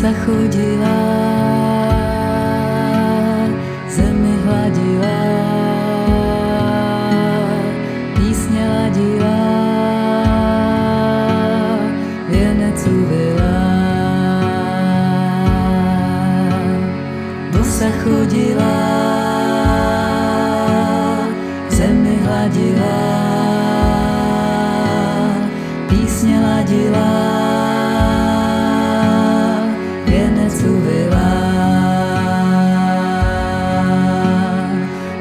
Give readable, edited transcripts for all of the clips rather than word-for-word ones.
Bosa chodila, zemi hladila, písně ladila, věnec uvila. Bosa chodila, zemi hladila, písně ladila, věnec uvila.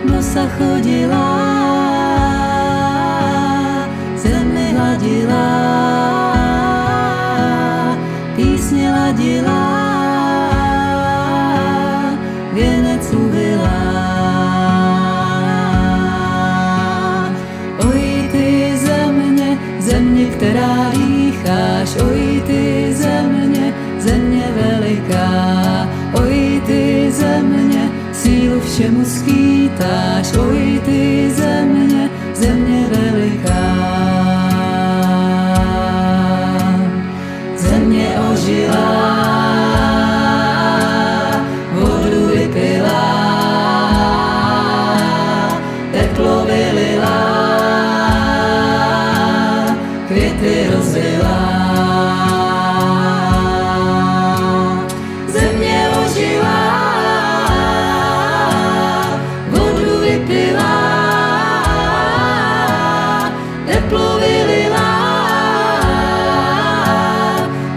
Bosa chodila, zemi hladila, písně ladila, věnec uvila. Oj ty země, země, která dýcháš, oj ty země, země veliká. Oj ty země, sílu všemu skýtáš, oj ty země, země veliká. Země ožila, vodu vypila, teplo vylila, květy rozvila. Země ožila, vodu vypila, teplo vylila,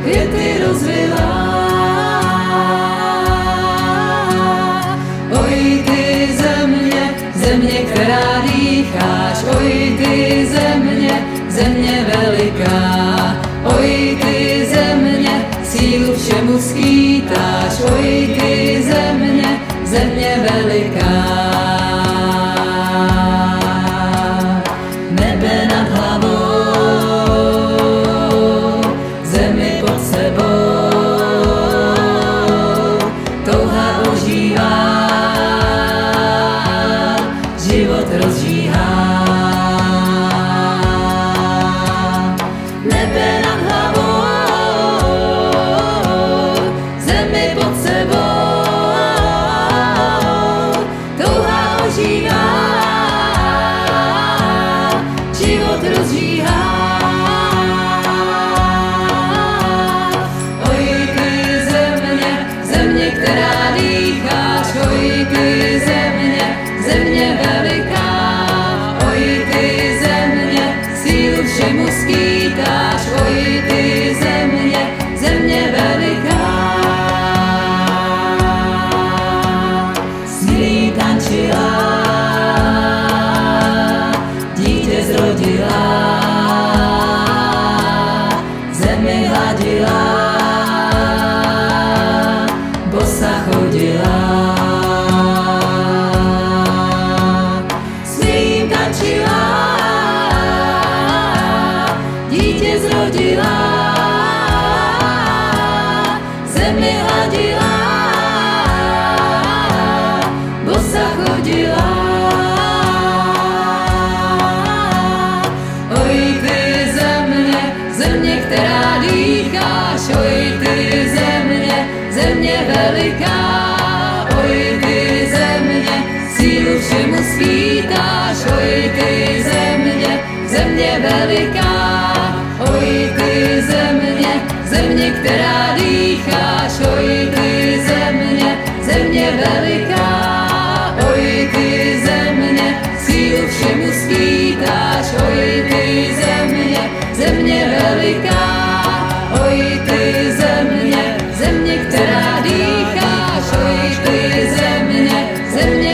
květy rozvila. Oj ty země, země, která dýcháš, oj ty země, země veliká. Oj ty země, sílu všemu skýtáš, oj ty země, země veliká. Nebe nad hlavou, zemi pod sebou, touha ožívá, život rozžíhá. Nebe nad hlavou, zemi pod sebou, touha ožívá, život rozžíhá. Oj ty země, země, která dýcháš, oj ty země, země veliká. Oj ty země, sílu všemu skýtáš, oj ty země, země veliká. S milým tančila, dítě zrodila, zemi hladila, bosa chodila. S milým tančila, dítě zrodila, zemi hladila, bosa chodila. Oj ty země, země, která dýcháš, oj ty země, země veliká. Oj ty země, sílu všemu skýtáš, oj ty země, země veliká. Oj ty země, země, která dýcháš, oj ty země, země veliká. Oj ty země, sílu všemu skýtáš, oj ty země, země veliká. Oj ty země, země, která dýcháš, oj ty země, země